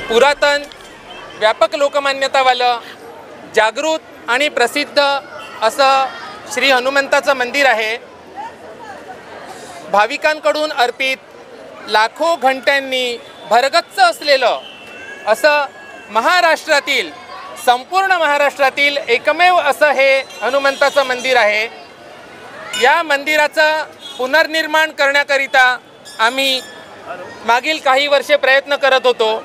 पुरातन व्यापक लोकमान्यतावालं जागृत आणि प्रसिद्ध असं श्री हनुमंताचं मंदिर आहे। भाविकांकडून अर्पित लाखो घंट्यांनी भरगच्च असलेलं असं महाराष्ट्रातील संपूर्ण महाराष्ट्रातील एकमेव असं हे हनुमंताचं मंदिर आहे। या मंदिराचं पुनर्निर्माण करण्याकरिता आम्ही मागील काही वर्षे प्रयत्न करत होतो।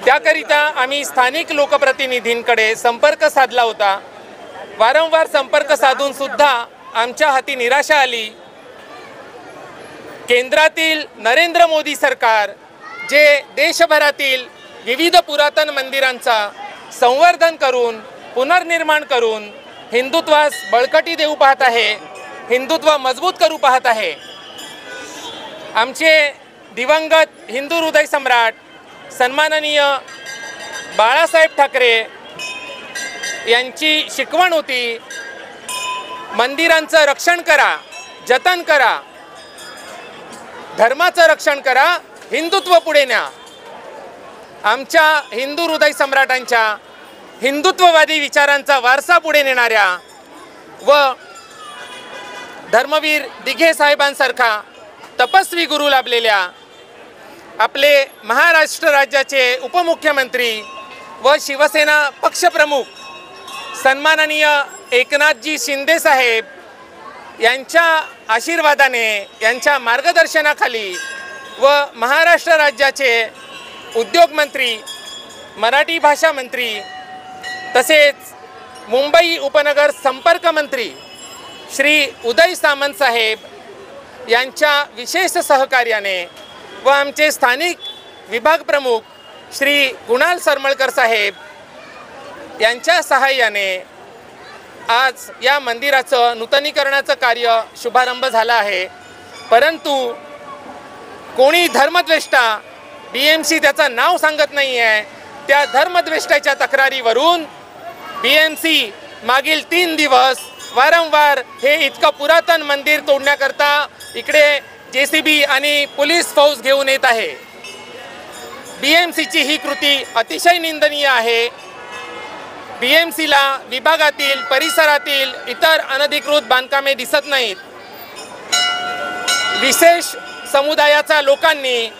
त्याकरिता आम्ही स्थानिक लोकप्रतिनिधींकडे संपर्क साधला होता। वारंवार संपर्क साधून सुद्धा आमच्या हाती निराशा आली। केंद्रातील नरेंद्र मोदी सरकार जे देशभरातील विविध पुरातन मंदिरांचा संवर्धन करून पुनर्निर्माण करून हिंदुत्वास बळकटी देऊ पाहत आहे, हिंदुत्व मजबूत करू पाहत आहे। आमचे दिवंगत हिंदू हृदय सम्राट सन्माननीय बाळासाहेब ठाकरे यांची शिकवण होती, मंदिरांचं रक्षण करा, जतन करा, धर्माचं रक्षण करा, हिंदुत्व पुढे न्या। आमच्या हिंदू हृदय सम्राटांच्या हिंदुत्ववादी विचारांचा वारसा पुढे नेणाऱ्या व धर्मवीर दिघे साहेबांसारखा तपस्वी गुरु लाभलेल्या आपले महाराष्ट्र राज्याचे उपमुख्यमंत्री व शिवसेना पक्षप्रमुख सन्माननीय एकनाथजी शिंदे साहेब यांच्या आशीर्वादाने, यांच्या मार्गदर्शनाखाली व महाराष्ट्र राज्याचे उद्योग मंत्री, मराठी भाषा मंत्री तसेच मुंबई उपनगर संपर्क मंत्री श्री उदय सामंत साहेब यांच्या विशेष सहकार्याने व आमचे स्थानिक विभाग प्रमुख श्री कुणाल सरमळकर साहेब यांच्या सहाय्याने आज या मंदिराचं नूतनीकरणाचं कार्य शुभारंभ झाला आहे। परंतु कोणी धर्मद्वेष्टा, BMC त्याचं नाव सांगत नाही आहे, त्या धर्मद्वेष्टाच्या तक्रारीवरून BMC मागील 3 दिवस वारंवार हे इतकं पुरातन मंदिर तोडण्याकरता इकडे JCB आणि पोलीस फौज घेऊन येत आहे। BMCची ही कृती अतिशय निंदनीय आहे। BMCला विभागातील परिसरातील इतर अनधिकृत बांधकामे दिसत नाहीत। विशेष समुदायाच्या लोकांनी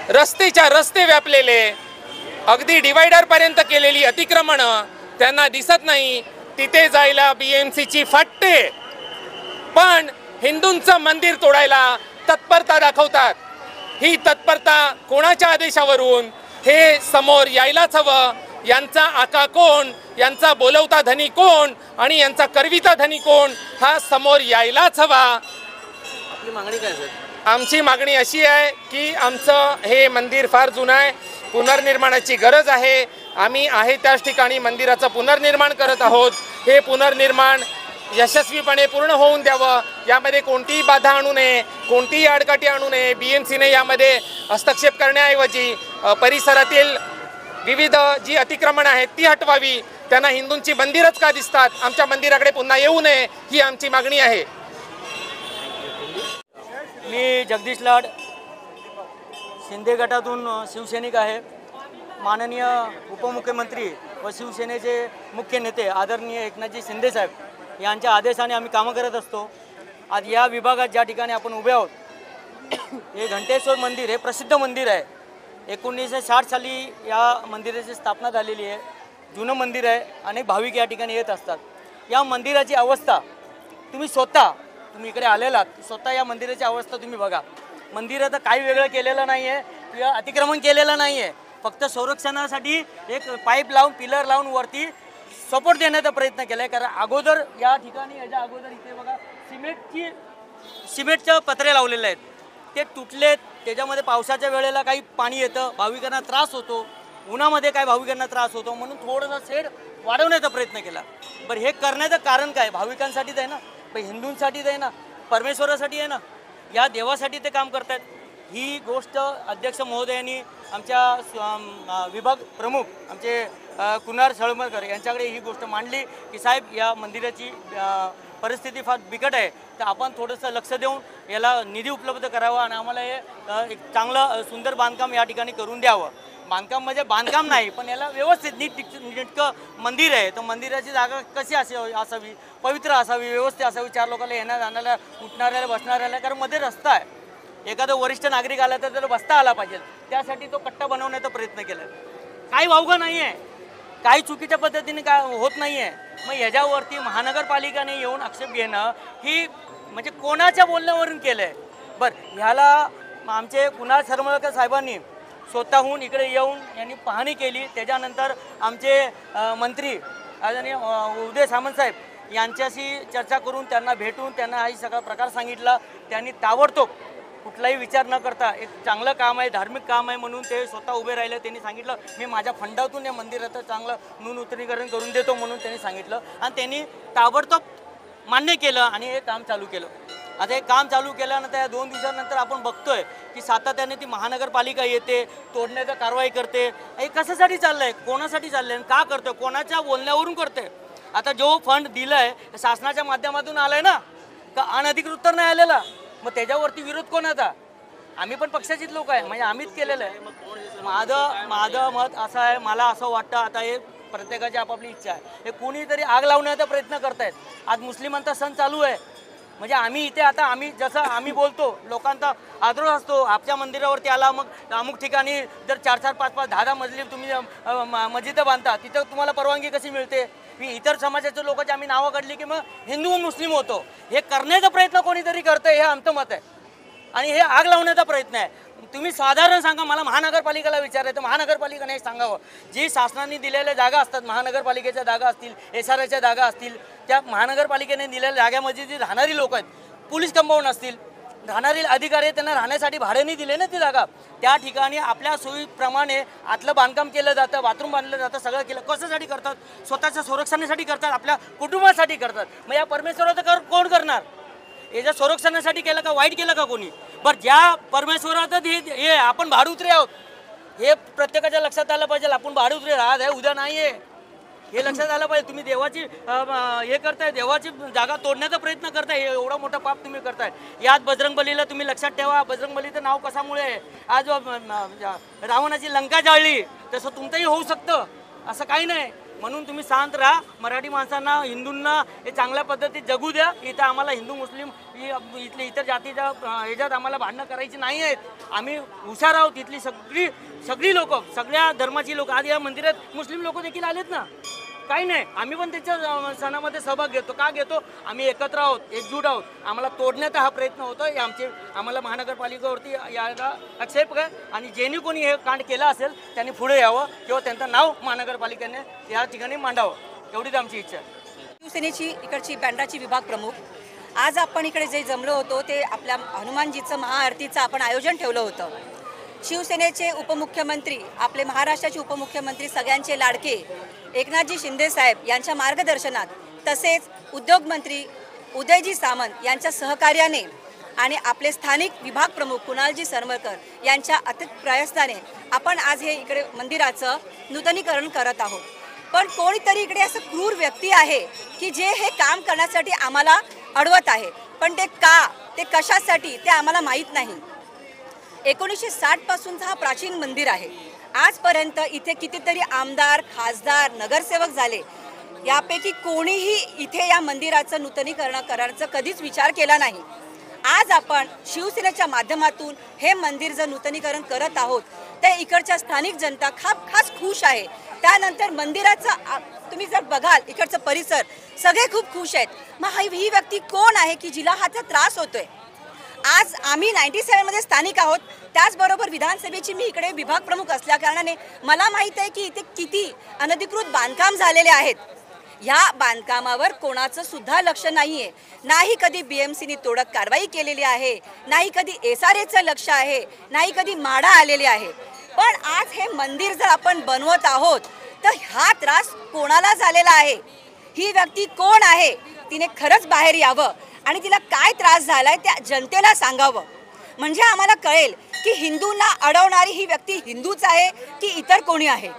रस्तेच्या रस्ते व्यापलेले, अगदी डिवायडरपर्यंत केलेली अतिक्रमणं त्यांना दिसत नाही। तिथे जायला BMCची फाटते, पण हिंदूंचं मंदिर तोडायला तत्परता दाखवतात। ही तत्परता कोणाच्या आदेशावरून हे समोर यायलाच हवं। यांचा आका कोण, यांचा बोलवता धनी कोण आणि यांचा करविता धनी कोण हा समोर यायलाच हवा। आपली मागणी काय सर? आमची मागणी अशी आहे की आमचं हे मंदिर फार जुनं आहे, पुनर्निर्माणाची गरज आहे। आम्ही आहे त्याच ठिकाणी मंदिराचं पुनर्निर्माण करत आहोत। हे पुनर्निर्माण यशस्वीपणे पूर्ण होऊन द्यावं, यामध्ये कोणतीही बाधा आणू नये, कोणतीही आडकाठी आणू नये। BMCने यामध्ये हस्तक्षेप करण्याऐवजी परिसरातील विविध जी अतिक्रमणं आहेत ती हटवावी। त्यांना हिंदूंची मंदिरच का दिसतात, आमच्या मंदिराकडे पुन्हा येऊ नये ही आमची मागणी आहे। मी जगदीश लाड, शिंदे गटातून शिवसैनिक आहे। माननीय उपमुख्यमंत्री व शिवसेनेचे मुख्य नेते आदरणीय एकनाथजी शिंदे साहेब यांच्या आदेशाने आम्ही कामं करत असतो। आज या विभागात ज्या ठिकाणी आपण उभे आहोत, हे घंटेश्वर मंदिर हे प्रसिद्ध मंदिर आहे। 1960 साली या मंदिराची स्थापना झालेली आहे। जुनं मंदिर आहे, अनेक भाविक या ठिकाणी येत असतात। या मंदिराची अवस्था तुम्ही इकडे आलेलात, स्वतः या मंदिराची अवस्था तुम्ही बघा। मंदिरात काही वेगळं केलेलं नाही आहे किंवा अतिक्रमण केलेलं नाही आहे, फक्त संरक्षणासाठी एक पाईप लावून पिलर लावून वरती सपोर्ट देण्याचा प्रयत्न केला आहे। कारण अगोदर या ठिकाणी याच्या अगोदर इथे बघा सिमेंटचे पत्रे लावलेले आहेत, ते तुटलेत। त्याच्यामध्ये पावसाच्या वेळेला काही पाणी येतं, भाविकांना त्रास होतो, उन्हामध्ये काय भाविकांना त्रास होतो, म्हणून थोडासा शेड वाढवण्याचा प्रयत्न केला। बरं, हे करण्याचं कारण काय? भाविकांसाठीच आहे ना, पण हिंदूंसाठीच आहे ना, परमेश्वरासाठी आहे ना, या देवासाठी ते काम करतात। ही गोष्ट अध्यक्ष महोदयांनी आमच्या विभाग प्रमुख आमचे कुणाल सळमकर यांच्याकडे ही गोष्ट मांडली की साहेब या मंदिराची परिस्थिती फार बिकट आहे, तर आपण थोडंसं लक्ष देऊन याला निधी उपलब्ध करावा आणि आम्हाला हे एक चांगलं सुंदर बांधकाम या ठिकाणी करून द्यावं। बांधकाम म्हणजे बांधकाम नाही, पण याला व्यवस्थित नीटकं मंदिर आहे, तर मंदिराची जागा कशी असावी, पवित्र असावी, व्यवस्थित असावी, 4 लोकांना येण्या जाण्याला, उठणाऱ्याला बसणाऱ्याला, कारण मध्ये रस्ता आहे। एखादा वरिष्ठ नागरिक आला तर त्याला बसता आला पाहिजे, त्यासाठी तो कट्टा बनवण्याचा प्रयत्न केला। काही वावगं नाही आहे, काही चुकीच्या पद्धतीने काय होत नाही आहे। मग ह्याच्यावरती महानगरपालिकेने येऊन आक्षेप घेणं ही म्हणजे कोणाच्या बोलण्यावरून केलं आहे? बरं, ह्याला आमचे कुणाल सरमळकर साहेबांनी स्वतःहून इकडे येऊन यांनी पाहणी केली। त्याच्यानंतर आमचे मंत्री आदरणीय उदय सामंत साहेब यांच्याशी चर्चा करून त्यांना भेटून त्यांना हा सगळा प्रकार सांगितला। त्यांनी ताबडतोब कुठलाही विचार न करता, एक चांगलं काम आहे, धार्मिक काम आहे म्हणून ते स्वतः उभे राहिले। त्यांनी सांगितलं मी माझ्या फंडातून या मंदिराचं चांगलं नूतनीकरण करून देतो म्हणून त्यांनी सांगितलं, आणि त्यांनी ताबडतोब मान्य केलं आणि हे काम चालू केलं। आता हे काम चालू केल्यानंतर या 2 दिवसानंतर आपण बघतोय की सातत्याने ती महानगरपालिका येते, तोडण्याचा कारवाई करते। हे कशासाठी चाललं आहे, कोणासाठी चाललं आहे, का करतोय, कोणाच्या बोलण्यावरून करते? आता जो फंड दिला आहे शासनाच्या माध्यमातून आला आहे ना, का अनधिकृत तर नाही आलेला, मग त्याच्यावरती विरोध कोणाचा? आम्ही पण पक्षाचीच लोक आहे, म्हणजे आम्हीच केलेलं आहे। माझं मत असं आहे, मला असं वाटतं आता हे प्रत्येकाची आपापली इच्छा आहे, हे कोणीतरी आग लावण्याचा प्रयत्न करतायत। आज मुस्लिमांचा सण चालू आहे, म्हणजे आम्ही इथे आता जसं आम्ही बोलतो, लोकांचा आदर असतो, आपल्या मंदिरावरती आला मग अमुक ठिकाणी जर 4-4, 5-5, 10-10 मजली तुम्ही मस्जिद बांधता, तिथं तुम्हाला परवानगी कशी मिळते? इतर समाजाच्या लोकांची आम्ही नावं काढली की मग हिंदू व मुस्लिम होतो। हे करण्याचा प्रयत्न कोणीतरी करतंय, हे आमचं मत आहे, आणि हे आग लावण्याचा प्रयत्न आहे। तुम्ही साधारण सांगा, मला महानगरपालिकेला विचारायचं, महानगरपालिकेने सांगावं, जी शासनाने दिलेल्या जागा असतात, महानगरपालिकेच्या जागा असतील, SRAच्या जागा असतील, त्या महानगरपालिकेने दिलेल्या जागेमध्ये जी राहणारी लोक आहेत, पोलीस कंपाऊंड असतील, राहणारी अधिकारी त्यांना राहण्यासाठी भाड्याने दिले ना ती जागा, त्या ठिकाणी आपल्या सोयीप्रमाणे आतलं बांधकाम केलं जातं, बाथरूम बांधलं जातं, सगळं केलं। कशासाठी करतात? स्वतःच्या संरक्षणासाठी करतात, आपल्या कुटुंबासाठी करतात। मग या परमेश्वराचं कोण करणार? याच्या संरक्षणासाठी केलं का, वाईट केलं का कोणी? बरं, ज्या परमेश्वरातच हे आपण भाडुत्रे आहोत, हे प्रत्येकाच्या लक्षात आलं पाहिजे। आपण भाडुत्रे आज आहे, उद्या नाही आहे, हे लक्षात आलं पाहिजे. तुम्ही देवाची हे करताय, देवाची जागा तोडण्याचा प्रयत्न करताय, हे एवढा मोठा पाप तुम्ही करताय. यात बजरंगबलीला तुम्ही लक्षात ठेवा. बजरंगबलीचं नाव कशामुळे आहे? आज रावणाची लंका जाळली, तसं तुमचंही होऊ शकतं, असं काही नाही. म्हणून तुम्ही शांत राहा. मराठी माणसांना, हिंदूंना हे चांगल्या पद्धतीत जगू द्या. इथं आम्हाला हिंदू मुस्लिम इथले इतर जातीच्या ह्याच्यात आम्हाला भांडणं करायची नाही आहेत. आम्ही हुशार आहोत. इथली सगळी लोक, सगळ्या धर्माची लोक, आज या मंदिरात मुस्लिम लोक देखील आलेत ना, काही नाही. आम्ही पण त्याच्या सणामध्ये सहभाग घेतो. का घेतो? आम्ही एकत्र आहोत, एकजूट आहोत. आम्हाला तोडण्याचा हा प्रयत्न होतो. हे आम्हाला महानगरपालिकेवरती यायला आक्षेप आहे. आणि ज्यांनी कोणी हे कांड केलं असेल त्यांनी पुढे यावं किंवा त्यांचं नाव महानगरपालिकेने या ठिकाणी मांडावं, एवढीच आमची इच्छा आहे. शिवसेनेची इकडची बँडाची विभाग प्रमुख, आज आपण इकडे जे जमलो होतो ते आपल्या हनुमानजीचं महाआरतीचं आपण आयोजन ठेवलं होतं. शिवसेनेचे उपमुख्यमंत्री, आपले महाराष्ट्राचे उपमुख्यमंत्री, सगळ्यांचे लाडके एकनाथजी शिंदे साहेब यांच्या मार्गदर्शनात, तसेच उद्योगमंत्री उदयजी सामंत यांच्या सहकार्याने आणि आपले स्थानिक विभाग प्रमुख कुणालजी सरमळकर यांच्या अथक प्रयत्नाने आपण आज हे इकडे मंदिराचं नूतनीकरण करत आहोत. पण कोणीतरी इकडे असं क्रूर व्यक्ती आहे की जे हे काम करण्यासाठी आम्हाला अडवत आहे. पण ते का, ते कशासाठी ते आम्हाला माहीत नाही. 1960 पासूनचा हा प्राचीन मंदिर आहे. आजपर्यंत इथे कितीतरी आमदार, खासदार, नगरसेवक झाले. यापैकी कोणीही इथे या मंदिराचं नूतनीकरण करायचा कधीच विचार केला नाही. आज आपण शिवसेनेच्या माध्यमातून हे मंदिर जर नूतनीकरण करत आहोत तर इकडच्या स्थानिक जनता खास खुश आहे. त्यानंतर मंदिराचा तुम्ही जर बघाल इकडचं परिसर, सगळे खूप खुश आहेत. मग ही व्यक्ती कोण आहे की जिला हाचा त्रास होतोय? आज आम्ही 97 मध्ये स्थानिक आहोत. त्याचबरोबर विधानसभेची मी इकडे विभाग प्रमुख असल्या कारणाने मला माहीत आहे की इथे किती अनधिकृत बांधकाम झालेले आहेत. ह्या बांधकामावर कोणाचं सुद्धा लक्ष नाही आहे. नाही कधी BMCने तोडक कारवाई केलेली आहे, नाही कधी SRAचं लक्ष आहे, नाही कधी माडा आलेले आहे. पण आज हे मंदिर जर आपण बनवत आहोत तर हा त्रास कोणाला झालेला आहे? ही व्यक्ती कोण आहे? तिने खरंच बाहेर यावं आणि तिला काय त्रास झालाय त्या जनतेला सांगावं. म्हणजे आम्हाला कळेल की हिंदूंना अडवणारी ही व्यक्ती हिंदूच आहे की इतर कोणी आहे.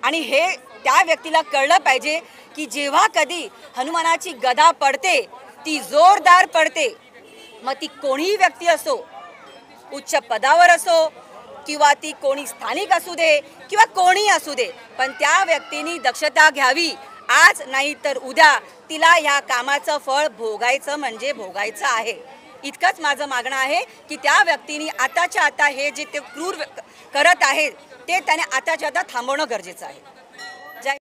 आणि हे त्या व्यक्तीला कळलं पाहिजे की जेव्हा कधी हनुमानाची गदा पडते ती जोरदार पडते. मग ती कोणीही व्यक्ती असो, उच्च पदावर असो किंवा ती कोणी स्थानिक असू दे किंवा कोणी असू दे, पण त्या व्यक्तीने दक्षता घ्यावी. आज नाही तर उद्या तिला या कामाचं फळ भोगायचं म्हणजे भोगायचं आहे. इतकंच माझं मागणं आहे की त्या व्यक्तीने आताच्या आता हे जे ते क्रूर करत आहेत ते त्याने आताच्या आता थांबवणं गरजेचं आहे. जय.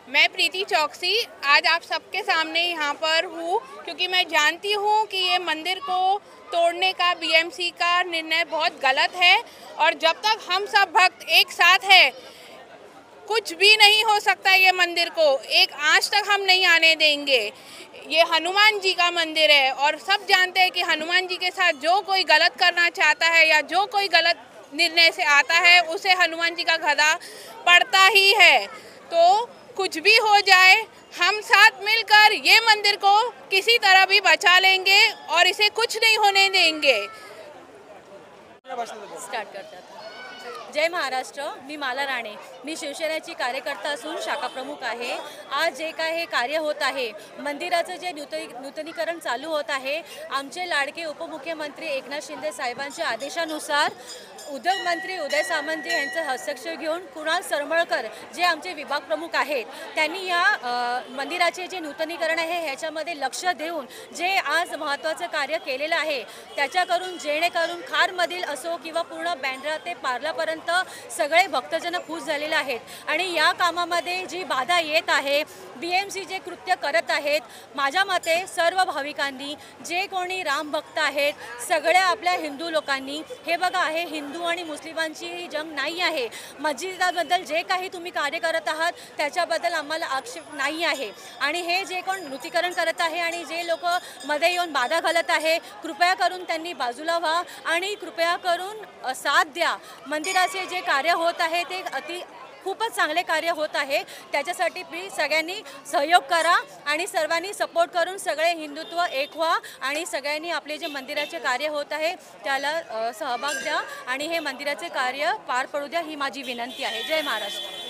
मैं प्रीति चौकसी आज आप सबके सामने यहाँ पर हूँ क्योंकि मैं जानती हूँ कि ये मंदिर को तोड़ने का BMC का निर्णय बहुत गलत है और जब तक हम सब भक्त एक साथ हैं कुछ भी नहीं हो सकता. ये मंदिर को एक आंच तक हम नहीं आने देंगे. ये हनुमान जी का मंदिर है और सब जानते हैं कि हनुमान जी के साथ जो कोई गलत करना चाहता है या जो कोई गलत निर्णय से आता है उसे हनुमान जी का गदा पड़ता ही है. तो कुछ भी हो जाए हम साथ मिलकर ये मंदिर को किसी तरह भी बचा लेंगे और इसे कुछ नहीं होने देंगे. स्टार्ट करतात. जय महाराष्ट्र. मी माला राणे. मी शिवसेनेची कार्यकर्ता असून शाखा प्रमुख आहे. आज जे काय हे कार्य होत आहे, मंदिराचं जे नूतनीकरण चालू होत आहे, आमचे लाडके उपमुख्यमंत्री एकनाथ शिंदे साहेबांच्या आदेशानुसार उद्योगमंत्री उदय सामंत यांचा हस्तक्षेप घेऊन कुणाल सरमळकर जे आमचे विभाग प्रमुख आहेत त्यांनी या मंदिराचे जे नूतनीकरण आहे ह्याच्यामध्ये लक्ष देऊन जे आज महत्त्वाचं कार्य केलेलं आहे त्याच्याकरून जेणेकरून खारमधील असो किंवा पूर्ण बँड्रा ते पार्लापर्यंत सगळे भक्तजन खुश झालेले आहेत. आणि या कामामध्ये जी बाधा येत आहे, BMC जे कृत्य करत आहेत, माझ्या मते सर्व भाविकांनी, जे कोणी रामभक्त आहेत, सगळ्या आपल्या हिंदू लोकांनी, हे बघा आहे हिंदू आणि मुस्लिमांची जंग नाही आहे. मस्जिदाबद्दल जे काही तुम्ही कार्य करत आहात त्याच्याबद्दल आम्हाला आक्षेप नाही आहे. आणि हे जे कोण नूतनीकरण करत आहे आणि जे लोक मध्ये येऊन बाधा घालत आहे, कृपया करून त्यांनी बाजूला व्हा आणि कृपया करून साथ द्या. मंदिराचे जे कार्य होत आहे ते अति खूपच चांगले कार्य होत आहे. त्याच्यासाठी प्लीज सगळ्यांनी सहयोग करा आणि सर्वांनी सपोर्ट करून सगळे हिंदुत्व एक व्हा आणि सगळ्यांनी आपले जे मंदिराचे कार्य होत आहे त्याला सहभाग द्या आणि हे मंदिराचे कार्य पार पडू द्या, ही माझी विनंती आहे. जय महाराष्ट्र.